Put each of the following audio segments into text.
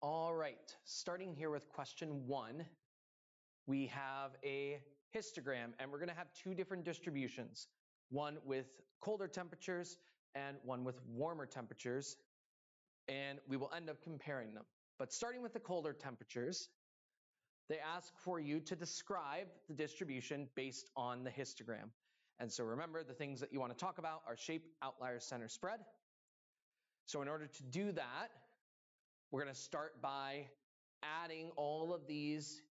All right, starting here with question 1, we have a histogram, and we're going to have two different distributions, one with colder temperatures and one with warmer temperatures, and we will end up comparing them. But starting with the colder temperatures, they ask for you to describe the distribution based on the histogram. And so remember, the things that you want to talk about are shape, outlier, center, spread. So in order to do that, we're going to start by adding all of these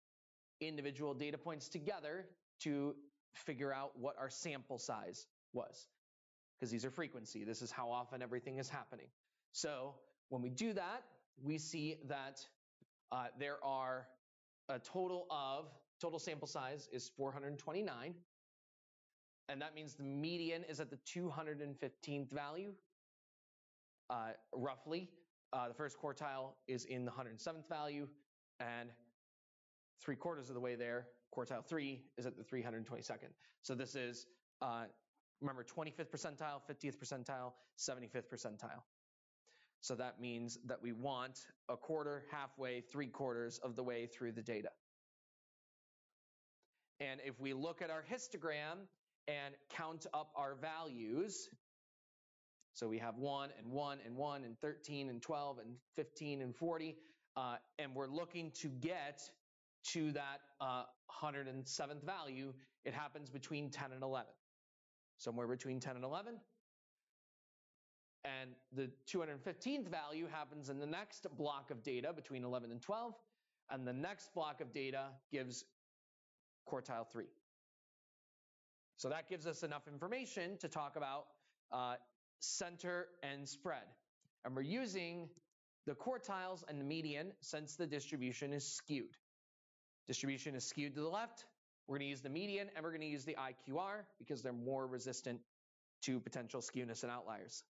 individual data points together to figure out what our sample size was, because these are frequency. This is how often everything is happening. So when we do that, we see that there are a total sample size is 429. And that means the median is at the 215th value, roughly. The first quartile is in the 107th value, and 3/4 of the way there, quartile 3 is at the 322nd. So this is, remember, 25th percentile, 50th percentile, 75th percentile. So that means that we want a quarter, halfway, 3/4 of the way through the data. And if we look at our histogram and count up our values, so we have 1 and 1 and 1 and 13 and 12 and 15 and 40, and we're looking to get to that 107th value. It happens between 10 and 11, somewhere between 10 and 11. And the 215th value happens in the next block of data between 11 and 12, and the next block of data gives quartile 3. So that gives us enough information to talk about center and spread. And we're using the quartiles and the median since the distribution is skewed. Distribution is skewed to the left. We're going to use the median, and we're going to use the IQR because they're more resistant to potential skewness and outliers.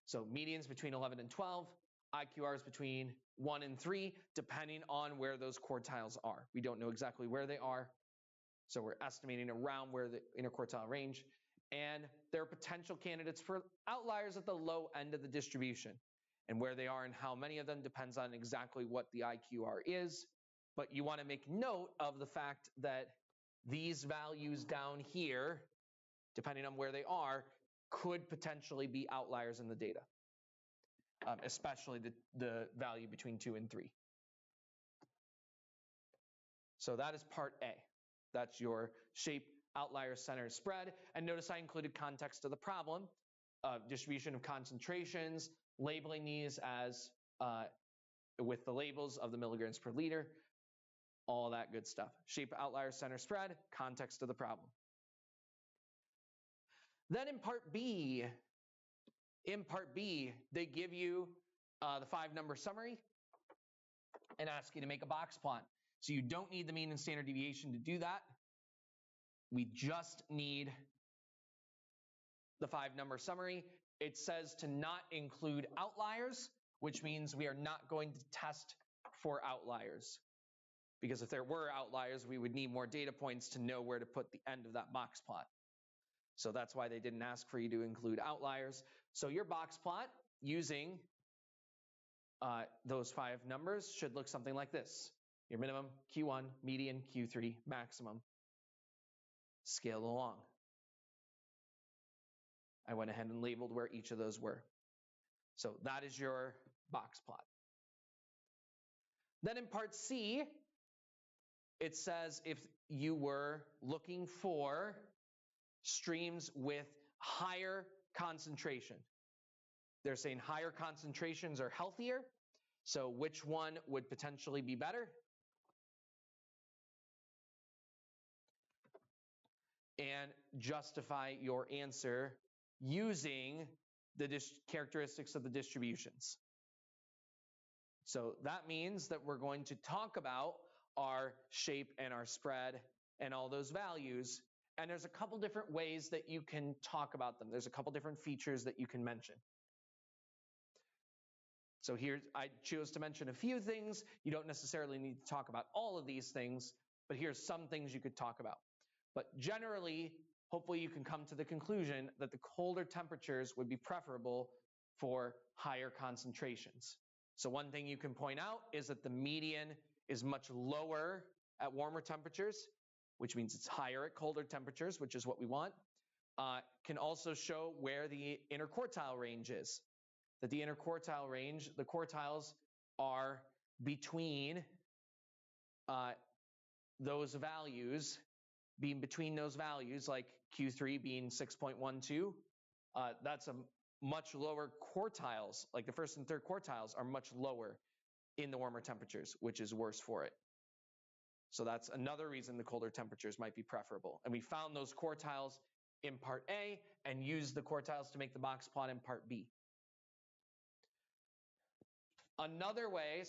So medians between 11 and 12, IQRs between 1 and 3, depending on where those quartiles are. We don't know exactly where they are, so we're estimating around where the interquartile range. And there are potential candidates for outliers at the low end of the distribution. And where they are and how many of them depends on exactly what the IQR is. But you want to make note of the fact that these values down here, depending on where they are, could potentially be outliers in the data, especially the value between 2 and 3. So that is part A. That's your shape, outlier, center, spread. And notice I included context of the problem, distribution of concentrations, labeling these as with the labels of the milligrams per liter, all that good stuff. Shape, outlier, center, spread, context of the problem. Then in part B, they give you the 5-number summary and ask you to make a box plot. So you don't need the mean and standard deviation to do that. We just need the 5-number summary. It says to not include outliers, which means we are not going to test for outliers. Because if there were outliers, we would need more data points to know where to put the end of that box plot. So that's why they didn't ask for you to include outliers. So your box plot using those 5 numbers should look something like this. Your minimum, Q1, median, Q3, maximum. Scale along. I went ahead and labeled where each of those were. So that is your box plot. Then in part C, it says if you were looking for streams with higher concentration. They're saying higher concentrations are healthier. So which one would potentially be better? And justify your answer using the characteristics of the distributions. So that means that we're going to talk about our shape and our spread and all those values. And there's a couple different ways that you can talk about them. There's a couple different features that you can mention. So here I chose to mention a few things. You don't necessarily need to talk about all of these things, but here's some things you could talk about. But generally, hopefully you can come to the conclusion that the colder temperatures would be preferable for higher concentrations. So one thing you can point out is that the median is much lower at warmer temperatures, which means it's higher at colder temperatures, which is what we want. Can also show where the interquartile range is. That the interquartile range, the quartiles are between those values, being between those values, like Q3 being 6.12. That's a much lower quartiles, like the first and third quartiles are much lower in the warmer temperatures, which is worse for it. So that's another reason the colder temperatures might be preferable. And we found those quartiles in part A and used the quartiles to make the box plot in part B. Another way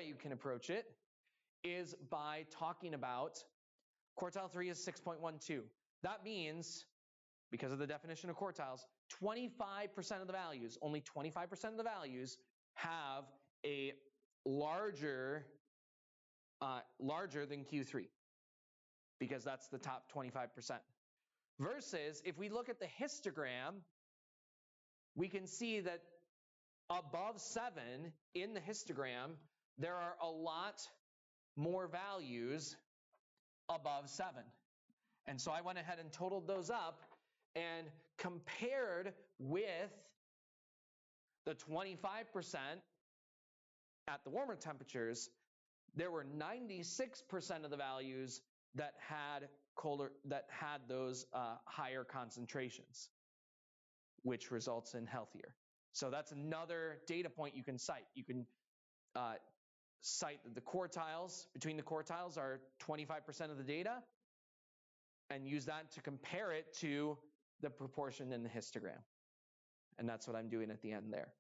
you can approach it is by talking about quartile 3 is 6.12. That means, because of the definition of quartiles, 25% of the values, only 25% of the values have a larger than Q3, because that's the top 25%. Versus, if we look at the histogram, we can see that above 7 in the histogram, there are a lot more values above 7. And so I went ahead and totaled those up and compared with the 25% at the warmer temperatures, there were 96% of the values that had those higher concentrations, which results in healthier. So that's another data point you can cite. You can cite that the quartiles, between the quartiles are 25% of the data, and use that to compare it to the proportion in the histogram. And that's what I'm doing at the end there.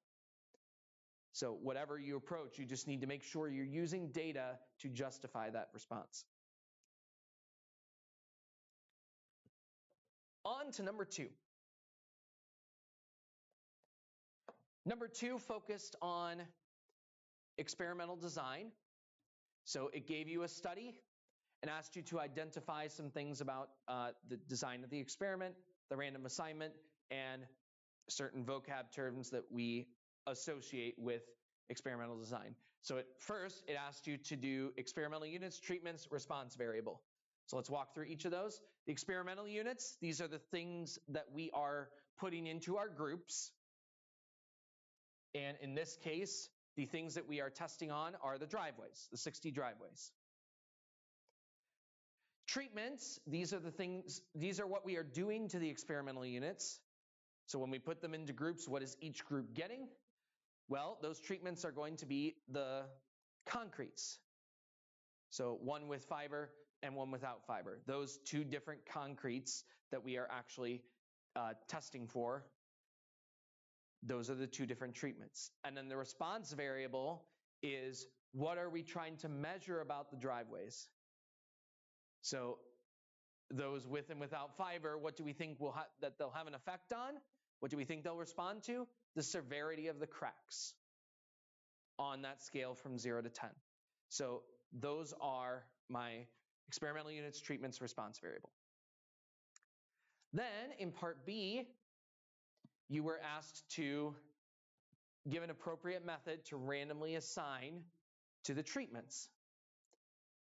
So whatever you approach, you just need to make sure you're using data to justify that response. On to number 2. Number 2 focused on experimental design. So it gave you a study and asked you to identify some things about the design of the experiment, the random assignment, and certain vocab terms that we associate with experimental design. So at first, it asked you to do experimental units, treatments, response variable. So let's walk through each of those. The experimental units, these are the things that we are putting into our groups. And in this case, the things that we are testing on are the driveways, the 60 driveways. Treatments, these are what we are doing to the experimental units. So when we put them into groups, what is each group getting? Well, those treatments are going to be the concretes. So one with fiber and one without fiber. Those two different concretes that we are actually testing for, those are the two different treatments. And then the response variable is, what are we trying to measure about the driveways? So those with and without fiber, what do we think that they'll have an effect on? What do we think they'll respond to? The severity of the cracks on that scale from 0 to 10. So those are my experimental units, treatments, response variable. Then in part B, you were asked to give an appropriate method to randomly assign to the treatments.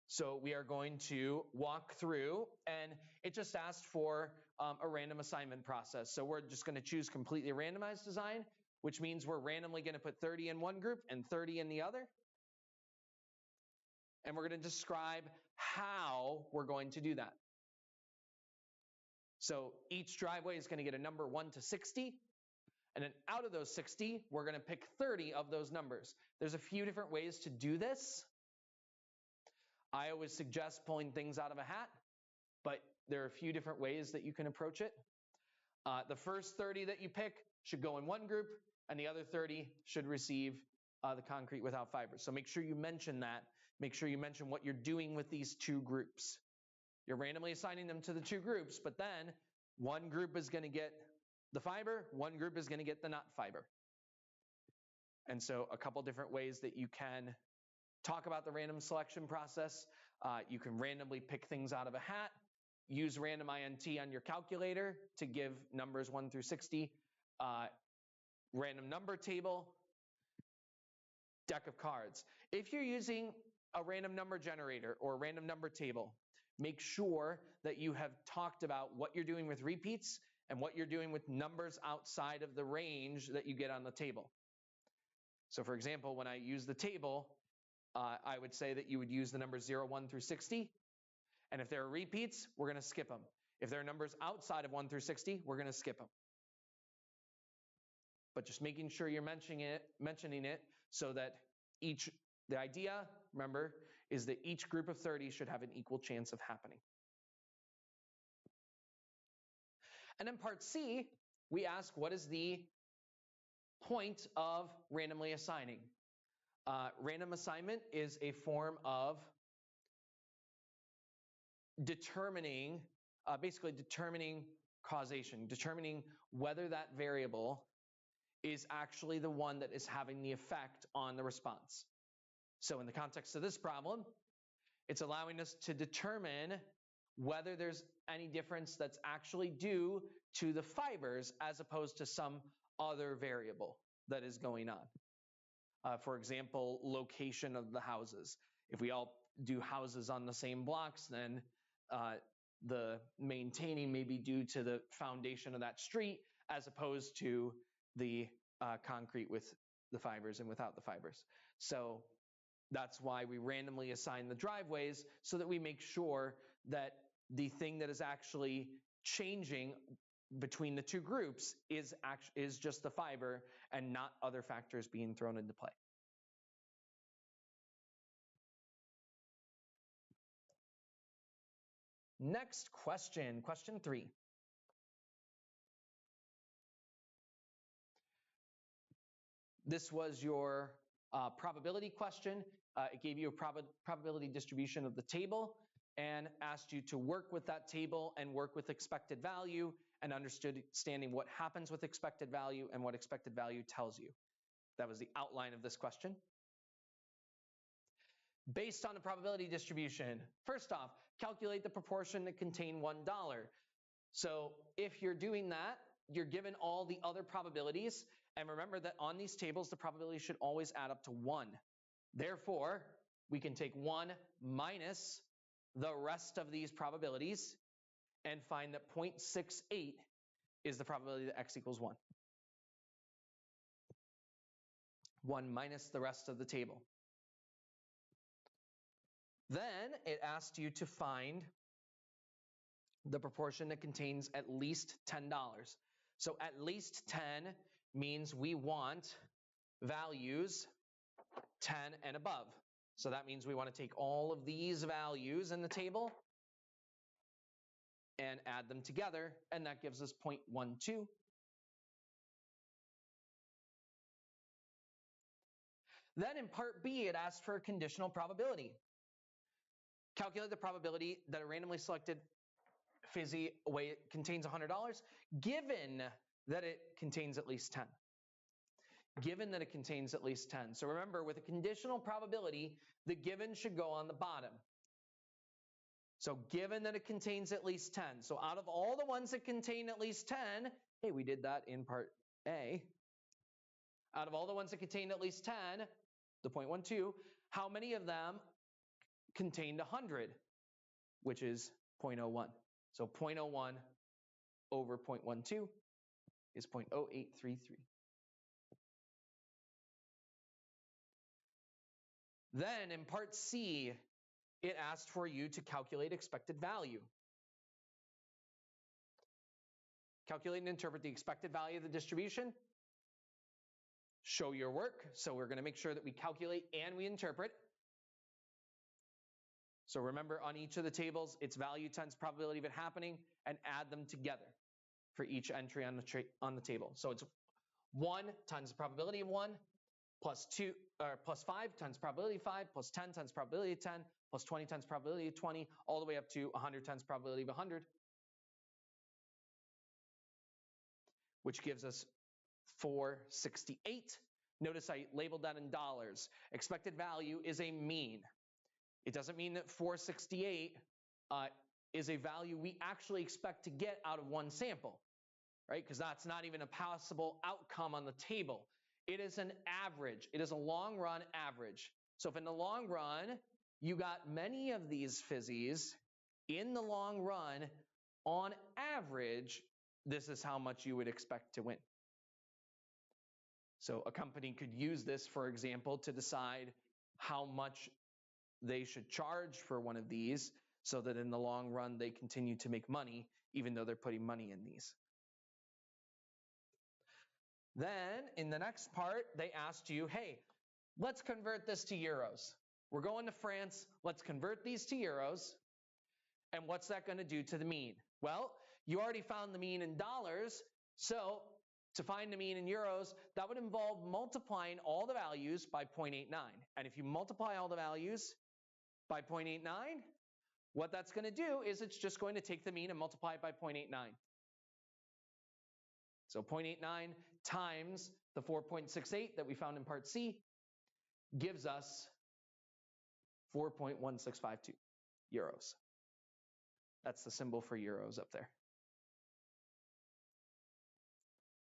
So we are going to walk through, and it just asked for a random assignment process. So we're just going to choose completely randomized design, which means we're randomly going to put 30 in one group and 30 in the other. And we're going to describe how we're going to do that. So each driveway is going to get a number 1 to 60. And then out of those 60, we're going to pick 30 of those numbers. There's a few different ways to do this. I always suggest pulling things out of a hat, but there are a few different ways that you can approach it. The first 30 that you pick should go in one group, and the other 30 should receive the concrete without fiber. So make sure you mention that. Make sure you mention what you're doing with these two groups. You're randomly assigning them to the two groups, but then one group is going to get the fiber, one group is going to get the not fiber. And so a couple different ways that you can talk about the random selection process. You can randomly pick things out of a hat, use random INT on your calculator to give numbers 1 through 60, random number table, deck of cards. If you're using a random number generator or a random number table, make sure that you have talked about what you're doing with repeats and what you're doing with numbers outside of the range that you get on the table. So for example, when I use the table, I would say that you would use the numbers 0, 1 through 60. And if there are repeats, we're going to skip them. If there are numbers outside of 1 through 60, we're going to skip them. But just making sure you're mentioning it so that the idea, remember, is that each group of 30 should have an equal chance of happening. And in part C, we ask, what is the point of randomly assigning? Random assignment is a form of determining causation, determining whether that variable is actually the one that is having the effect on the response. So in the context of this problem, it's allowing us to determine whether there's any difference that's actually due to the fibers as opposed to some other variable that is going on. For example, location of the houses. If we all do houses on the same blocks, then the maintaining may be due to the foundation of that street as opposed to the concrete with the fibers and without the fibers. So that's why we randomly assign the driveways, so that we make sure that the thing that is actually changing between the two groups is just the fiber and not other factors being thrown into play. Next question, question 3. This was your probability question. It gave you a probability distribution of the table and asked you to work with that table and work with expected value and understanding what happens with expected value and what expected value tells you. That was the outline of this question. Based on the probability distribution, first off, calculate the proportion that contain $1. So if you're doing that, you're given all the other probabilities. And remember that on these tables, the probability should always add up to 1. Therefore, we can take 1 minus the rest of these probabilities and find that 0.68 is the probability that x equals 1. 1 minus the rest of the table. Then it asked you to find the proportion that contains at least $10. So at least 10 means we want values 10 and above. So that means we want to take all of these values in the table and add them together, and that gives us 0.12. Then in part B, it asks for a conditional probability. Calculate the probability that a randomly selected fizzy contains $100, given that it contains at least 10. Given that it contains at least 10. So remember, with a conditional probability, the given should go on the bottom. So given that it contains at least 10. So out of all the ones that contain at least 10, hey, we did that in part A. Out of all the ones that contain at least 10, the 0.12, how many of them contained 100, which is 0.01. So 0.01 over 0.12 is 0.0833. Then in part C, it asked for you to calculate expected value. Calculate and interpret the expected value of the distribution. Show your work. So we're going to make sure that we calculate and we interpret. So remember, on each of the tables, it's value times probability of it happening, and add them together for each entry on the table. So it's 1 times the probability of 1, plus 5 times probability of 5, plus 10 times probability of 10, plus 20 times probability of 20, all the way up to 100 times probability of 100, which gives us 468. Notice I labeled that in dollars. Expected value is a mean. It doesn't mean that 468 is a value we actually expect to get out of one sample, right? Because that's not even a possible outcome on the table. It is an average. It is a long run average. So if in the long run, you got many of these fizzies, in the long run, on average, this is how much you would expect to win. So a company could use this, for example, to decide how much they should charge for one of these so that in the long run, they continue to make money, even though they're putting money in these. Then in the next part, they asked you, hey, let's convert this to euros. We're going to France. Let's convert these to euros. And what's that going to do to the mean? Well, you already found the mean in dollars. So to find the mean in euros, that would involve multiplying all the values by 0.89. And if you multiply all the values by 0.89, what that's going to do is it's just going to take the mean and multiply it by 0.89. So 0.89 times the 4.68 that we found in part C gives us 4.1652 euros. That's the symbol for euros up there.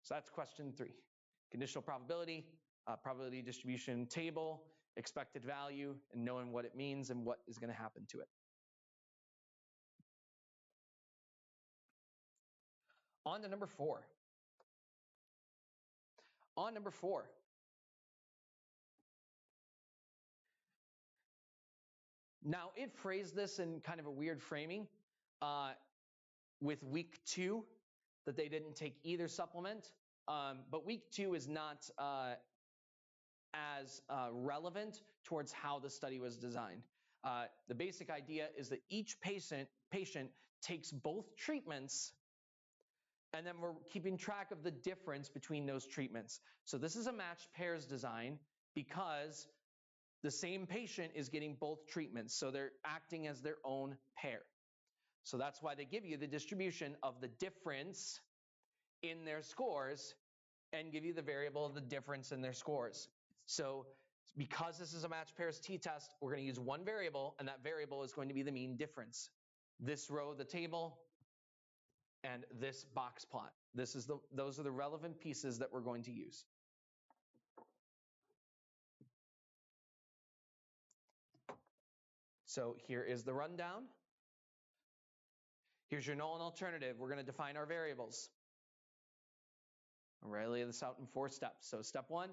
So that's question 3. Conditional probability, probability distribution table, expected value, and knowing what it means and what is going to happen to it. On to number 4. On number 4. Now, it phrased this in kind of a weird framing with week 2, that they didn't take either supplement. But week 2 is not as relevant towards how the study was designed. The basic idea is that each patient takes both treatments, and then we're keeping track of the difference between those treatments. So this is a matched pairs design because the same patient is getting both treatments. So they're acting as their own pair. So that's why they give you the distribution of the difference in their scores and give you the variable of the difference in their scores. So because this is a matched pairs t-test, we're going to use one variable, and that variable is going to be the mean difference. This row of the table and this box plot. Those are the relevant pieces that we're going to use. So here is the rundown. Here's your null and alternative. We're going to define our variables. All right, lay this out in 4 steps. So step 1,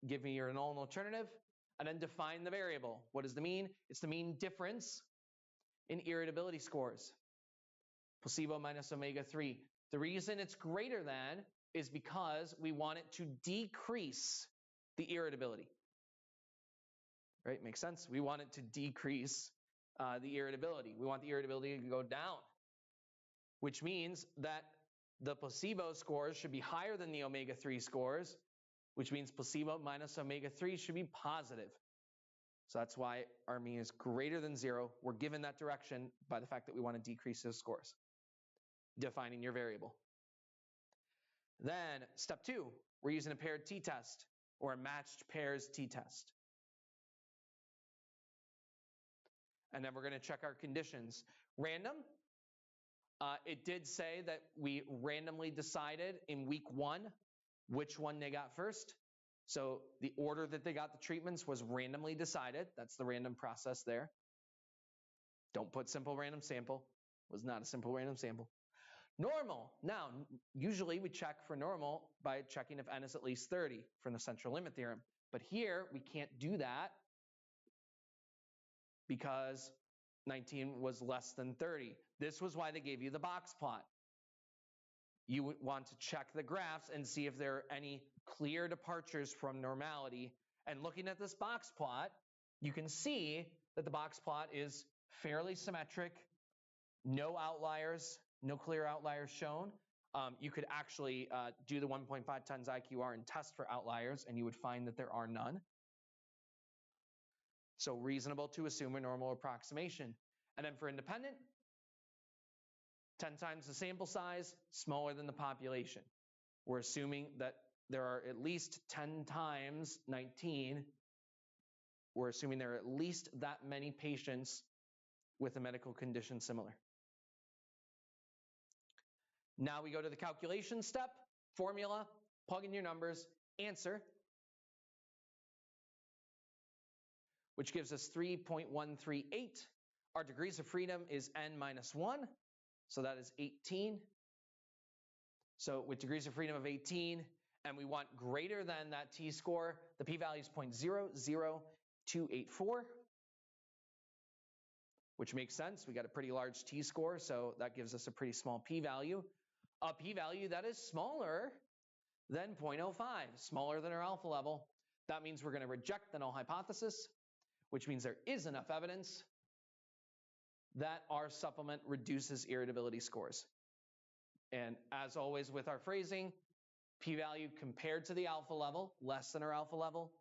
give me your null and alternative, and then define the variable. What is the mean? It's the mean difference in irritability scores. Placebo minus omega-3. The reason it's greater than is because we want it to decrease the irritability. Right? Makes sense? We want it to decrease the irritability. We want the irritability to go down, which means that the placebo scores should be higher than the omega-3 scores, which means placebo minus omega-3 should be positive. So that's why our mean is greater than 0. We're given that direction by the fact that we want to decrease those scores. Defining your variable. Then step 2, we're using a paired t-test or a matched pairs t-test. And then we're going to check our conditions. Random. It did say that we randomly decided in week 1 which one they got first. So the order that they got the treatments was randomly decided. That's the random process there. Don't put simple random sample. It was not a simple random sample. Normal. Now, usually we check for normal by checking if n is at least 30 from the central limit theorem. But here we can't do that because 19 was less than 30. This was why they gave you the box plot. You would want to check the graphs and see if there are any clear departures from normality. And looking at this box plot, you can see that the box plot is fairly symmetric, no outliers, no clear outliers shown. You could actually do the 1.5 times IQR and test for outliers, and you would find that there are none. So reasonable to assume a normal approximation. And then for independent, 10 times the sample size, smaller than the population. We're assuming that there are at least 10 times 19. We're assuming there are at least that many patients with a medical condition similar. Now we go to the calculation step, formula, plug in your numbers, answer, which gives us 3.138. Our degrees of freedom is n minus 1, so that is 18. So with degrees of freedom of 18, and we want greater than that t-score, the p-value is 0.00284, which makes sense. We got a pretty large t-score, so that gives us a pretty small p-value. A p-value that is smaller than 0.05, smaller than our alpha level. That means we're going to reject the null hypothesis, which means there is enough evidence that our supplement reduces irritability scores. And as always with our phrasing, p-value compared to the alpha level, less than our alpha level.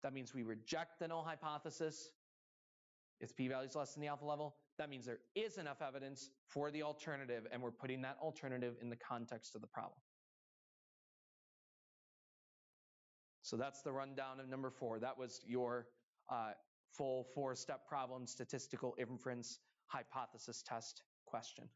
That means we reject the null hypothesis. If p-value is less than the alpha level, that means there is enough evidence for the alternative, and we're putting that alternative in the context of the problem. So that's the rundown of number 4. That was your full 4-step problem statistical inference hypothesis test question.